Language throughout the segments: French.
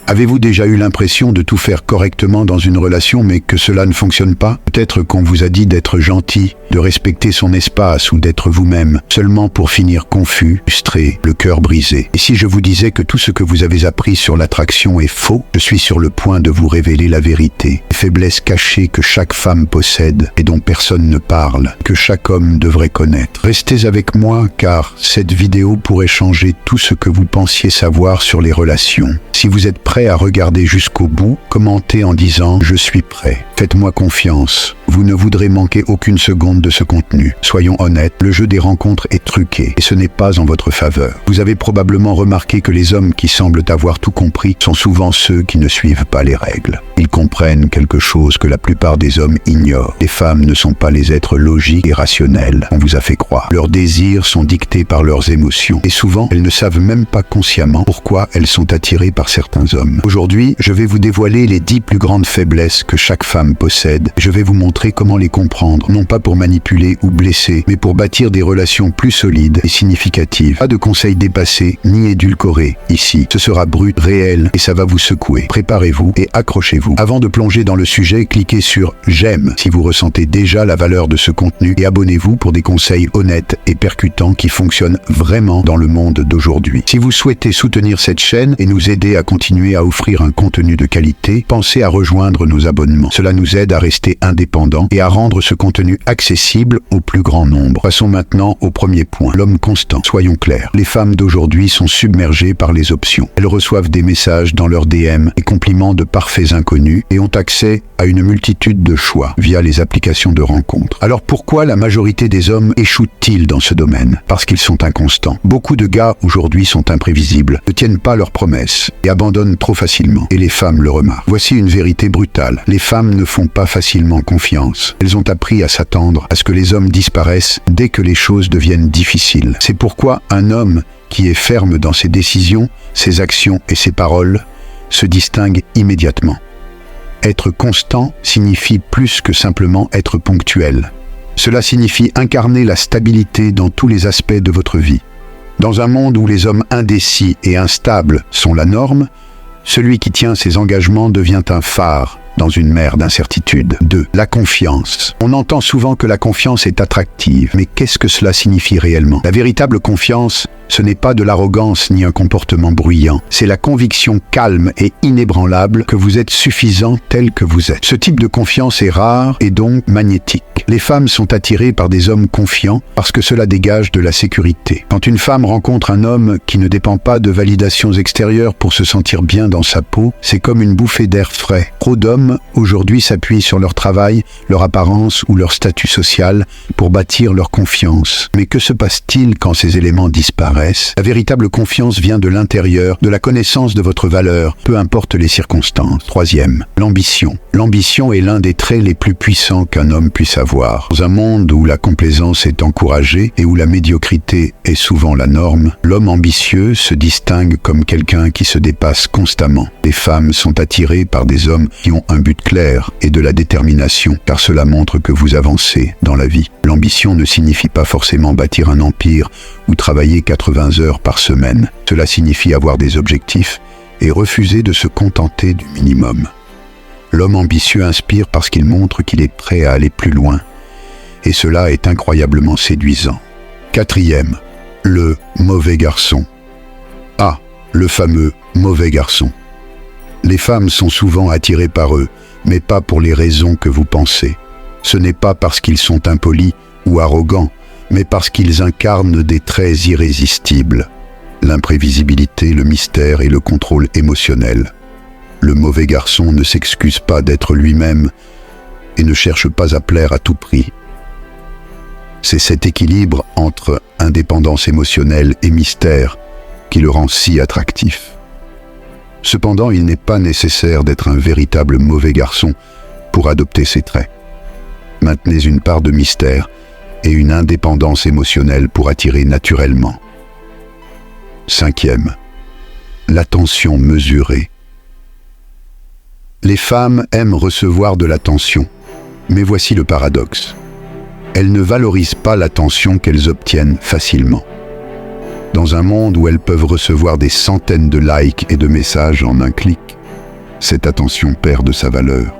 Avez-vous déjà eu l'impression de tout faire correctement dans une relation mais que cela ne fonctionne pas? Peut-être qu'on vous a dit d'être gentil, de respecter son espace ou d'être vous-même, seulement pour finir confus, frustré, le cœur brisé. Et si je vous disais que tout ce que vous avez appris sur l'attraction est faux, je suis sur le point de vous révéler la vérité. Les faiblesses cachées que chaque femme possède et dont personne ne parle, que chaque homme devrait connaître. Restez avec moi car cette vidéo pourrait changer tout ce que vous pensiez savoir sur les relations. Si vous êtes prêt à regarder jusqu'au bout, commentez en disant « Je suis prêt ». Faites-moi confiance. Vous ne voudrez manquer aucune seconde de ce contenu. Soyons honnêtes, le jeu des rencontres est truqué et ce n'est pas en votre faveur. Vous avez probablement remarqué que les hommes qui semblent avoir tout compris sont souvent ceux qui ne suivent pas les règles. Ils comprennent quelque chose que la plupart des hommes ignorent. Les femmes ne sont pas les êtres logiques et rationnels qu'on vous a fait croire. Leurs désirs sont dictés par leurs émotions et souvent elles ne savent même pas consciemment pourquoi elles sont attirées par certains hommes. Aujourd'hui, je vais vous dévoiler les 10 plus grandes faiblesses que chaque femme possède. Je vais vous montrer comment les comprendre, non pas pour manipuler ou blesser, mais pour bâtir des relations plus solides et significatives. Pas de conseils dépassés ni édulcorés ici. Ce sera brut, réel et ça va vous secouer. Préparez-vous et accrochez-vous. Avant de plonger dans le sujet, cliquez sur « J'aime » si vous ressentez déjà la valeur de ce contenu et abonnez-vous pour des conseils honnêtes et percutants qui fonctionnent vraiment dans le monde d'aujourd'hui. Si vous souhaitez soutenir cette chaîne et nous aider à continuer à offrir un contenu de qualité, pensez à rejoindre nos abonnements. Cela nous aide à rester indépendants et à rendre ce contenu accessible au plus grand nombre. Passons maintenant au premier point, l'homme constant. Soyons clairs, les femmes d'aujourd'hui sont submergées par les options. Elles reçoivent des messages dans leurs DM et compliments de parfaits inconnus et ont accès à une multitude de choix via les applications de rencontres. Alors pourquoi la majorité des hommes échouent-ils dans ce domaine? Parce qu'ils sont inconstants. Beaucoup de gars aujourd'hui sont imprévisibles, ne tiennent pas leurs promesses et abandonnent trop facilement. Et les femmes le remarquent. Voici une vérité brutale. Les femmes ne font pas facilement confiance. Elles ont appris à s'attendre à ce que les hommes disparaissent dès que les choses deviennent difficiles. C'est pourquoi un homme qui est ferme dans ses décisions, ses actions et ses paroles se distingue immédiatement. Être constant signifie plus que simplement être ponctuel. Cela signifie incarner la stabilité dans tous les aspects de votre vie. Dans un monde où les hommes indécis et instables sont la norme, celui qui tient ses engagements devient un phare dans une mer d'incertitude. 2. La confiance. On entend souvent que la confiance est attractive, mais qu'est-ce que cela signifie réellement? La véritable confiance, ce n'est pas de l'arrogance ni un comportement bruyant. C'est la conviction calme et inébranlable que vous êtes suffisant tel que vous êtes. Ce type de confiance est rare et donc magnétique. Les femmes sont attirées par des hommes confiants parce que cela dégage de la sécurité. Quand une femme rencontre un homme qui ne dépend pas de validations extérieures pour se sentir bien dans sa peau, c'est comme une bouffée d'air frais. Trop d'hommes aujourd'hui s'appuient sur leur travail, leur apparence ou leur statut social pour bâtir leur confiance. Mais que se passe-t-il quand ces éléments disparaissent? La véritable confiance vient de l'intérieur, de la connaissance de votre valeur, peu importe les circonstances. 3e, l'ambition. L'ambition est l'un des traits les plus puissants qu'un homme puisse avoir. Dans un monde où la complaisance est encouragée et où la médiocrité est souvent la norme, l'homme ambitieux se distingue comme quelqu'un qui se dépasse constamment. Les femmes sont attirées par des hommes qui ont un but clair et de la détermination, car cela montre que vous avancez dans la vie. L'ambition ne signifie pas forcément bâtir un empire ou travailler 80 heures par semaine. Cela signifie avoir des objectifs et refuser de se contenter du minimum. L'homme ambitieux inspire parce qu'il montre qu'il est prêt à aller plus loin, et cela est incroyablement séduisant. 4e, le mauvais garçon. Ah, le fameux mauvais garçon. Les femmes sont souvent attirées par eux, mais pas pour les raisons que vous pensez. Ce n'est pas parce qu'ils sont impolis ou arrogants, mais parce qu'ils incarnent des traits irrésistibles. L'imprévisibilité, le mystère et le contrôle émotionnel. Le mauvais garçon ne s'excuse pas d'être lui-même et ne cherche pas à plaire à tout prix. C'est cet équilibre entre indépendance émotionnelle et mystère qui le rend si attractif. Cependant, il n'est pas nécessaire d'être un véritable mauvais garçon pour adopter ces traits. Maintenez une part de mystère et une indépendance émotionnelle pour attirer naturellement. 5e, l'attention mesurée. Les femmes aiment recevoir de l'attention, mais voici le paradoxe. Elles ne valorisent pas l'attention qu'elles obtiennent facilement. dans un monde où elles peuvent recevoir des centaines de likes et de messages en un clic, cette attention perd de sa valeur.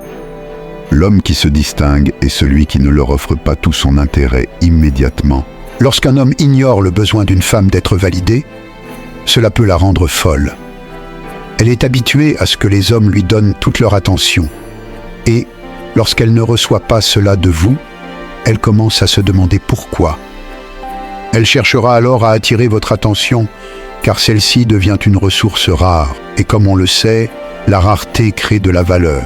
L'homme qui se distingue est celui qui ne leur offre pas tout son intérêt immédiatement. Lorsqu'un homme ignore le besoin d'une femme d'être validée, cela peut la rendre folle. Elle est habituée à ce que les hommes lui donnent toute leur attention. Et, lorsqu'elle ne reçoit pas cela de vous, elle commence à se demander pourquoi. Elle cherchera alors à attirer votre attention, car celle-ci devient une ressource rare. Et comme on le sait, la rareté crée de la valeur.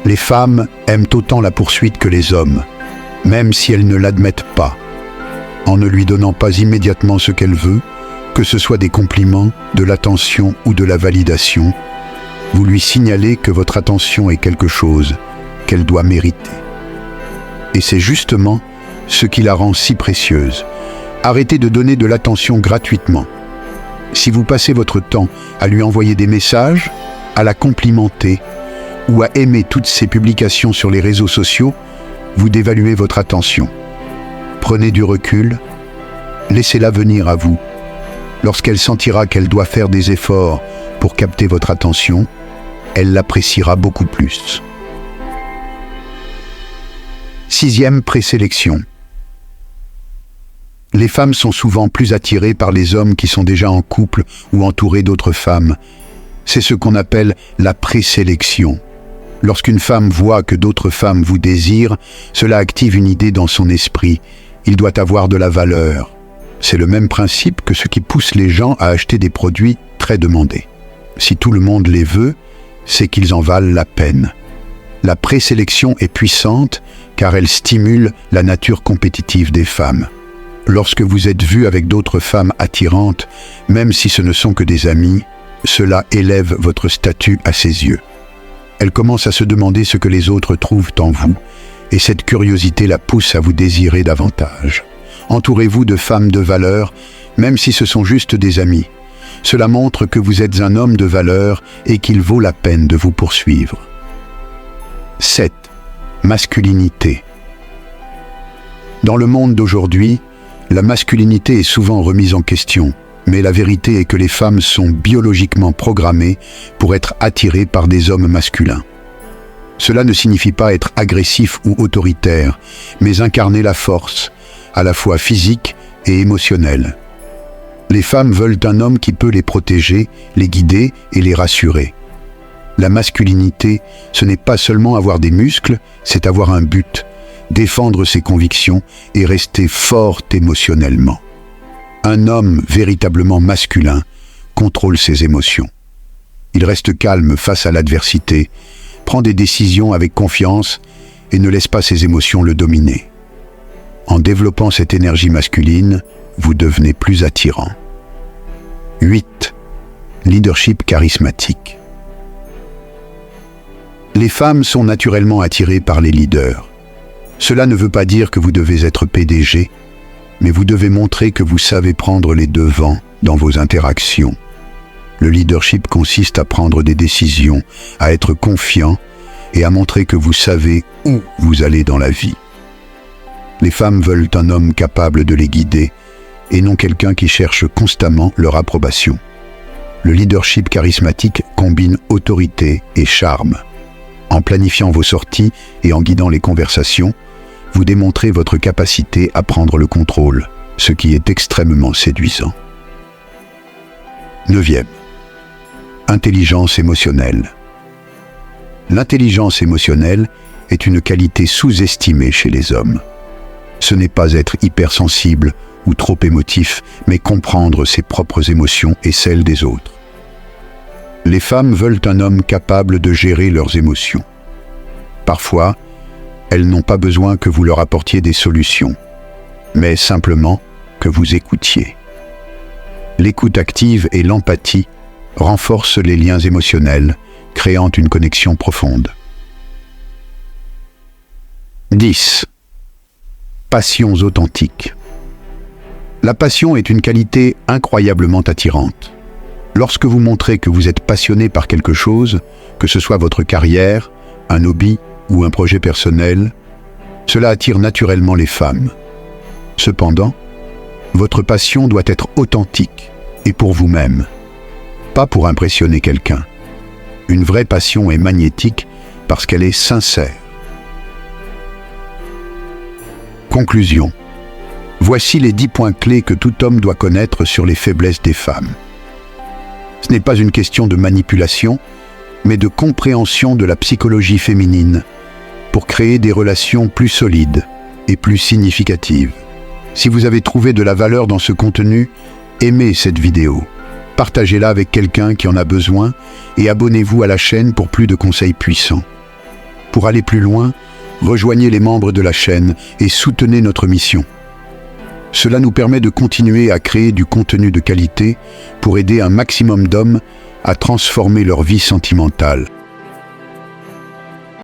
Les femmes aiment autant la poursuite que les hommes, même si elles ne l'admettent pas. En ne lui donnant pas immédiatement ce qu'elle veut, que ce soit des compliments, de l'attention ou de la validation, vous lui signalez que votre attention est quelque chose qu'elle doit mériter. Et c'est justement ce qui la rend si précieuse. Arrêtez de donner de l'attention gratuitement. Si vous passez votre temps à lui envoyer des messages, à la complimenter ou à aimer toutes ses publications sur les réseaux sociaux, vous dévaluez votre attention. Prenez du recul, laissez-la venir à vous. Lorsqu'elle sentira qu'elle doit faire des efforts pour capter votre attention, elle l'appréciera beaucoup plus. 6e présélection. Les femmes sont souvent plus attirées par les hommes qui sont déjà en couple ou entourés d'autres femmes. C'est ce qu'on appelle la présélection. Lorsqu'une femme voit que d'autres femmes vous désirent, cela active une idée dans son esprit. Il doit avoir de la valeur. C'est le même principe que ce qui pousse les gens à acheter des produits très demandés. Si tout le monde les veut, c'est qu'ils en valent la peine. La présélection est puissante car elle stimule la nature compétitive des femmes. Lorsque vous êtes vu avec d'autres femmes attirantes, même si ce ne sont que des amies, cela élève votre statut à ses yeux. Elle commence à se demander ce que les autres trouvent en vous, et cette curiosité la pousse à vous désirer davantage. Entourez-vous de femmes de valeur, même si ce sont juste des amies. Cela montre que vous êtes un homme de valeur et qu'il vaut la peine de vous poursuivre. 7. Masculinité. Dans le monde d'aujourd'hui, la masculinité est souvent remise en question, mais la vérité est que les femmes sont biologiquement programmées pour être attirées par des hommes masculins. Cela ne signifie pas être agressif ou autoritaire, mais incarner la force, à la fois physique et émotionnelle. Les femmes veulent un homme qui peut les protéger, les guider et les rassurer. La masculinité, ce n'est pas seulement avoir des muscles, c'est avoir un but, défendre ses convictions et rester fort émotionnellement. Un homme véritablement masculin contrôle ses émotions. Il reste calme face à l'adversité, prend des décisions avec confiance et ne laisse pas ses émotions le dominer. En développant cette énergie masculine, vous devenez plus attirant. 8. Leadership charismatique. Les femmes sont naturellement attirées par les leaders. Cela ne veut pas dire que vous devez être PDG, mais vous devez montrer que vous savez prendre les devants dans vos interactions. Le leadership consiste à prendre des décisions, à être confiant et à montrer que vous savez où vous allez dans la vie. Les femmes veulent un homme capable de les guider et non quelqu'un qui cherche constamment leur approbation. Le leadership charismatique combine autorité et charme. En planifiant vos sorties et en guidant les conversations, vous démontrez votre capacité à prendre le contrôle, ce qui est extrêmement séduisant. 9e. Intelligence émotionnelle. L'intelligence émotionnelle est une qualité sous-estimée chez les hommes. Ce n'est pas être hypersensible ou trop émotif, mais comprendre ses propres émotions et celles des autres. Les femmes veulent un homme capable de gérer leurs émotions. Parfois, elles n'ont pas besoin que vous leur apportiez des solutions, mais simplement que vous écoutiez. L'écoute active et l'empathie renforcent les liens émotionnels, créant une connexion profonde. 10. Passions authentiques. La passion est une qualité incroyablement attirante. Lorsque vous montrez que vous êtes passionné par quelque chose, que ce soit votre carrière, un hobby ou un projet personnel, cela attire naturellement les femmes. Cependant, Votre passion doit être authentique et pour vous-même, pas pour impressionner quelqu'un. Une vraie passion est magnétique parce qu'elle est sincère. Conclusion. Voici les 10 points clés que tout homme doit connaître sur les faiblesses des femmes. Ce n'est pas une question de manipulation, mais de compréhension de la psychologie féminine pour créer des relations plus solides et plus significatives. Si vous avez trouvé de la valeur dans ce contenu, aimez cette vidéo, partagez-la avec quelqu'un qui en a besoin et abonnez-vous à la chaîne pour plus de conseils puissants. Pour aller plus loin, rejoignez les membres de la chaîne et soutenez notre mission. Cela nous permet de continuer à créer du contenu de qualité pour aider un maximum d'hommes à transformer leur vie sentimentale.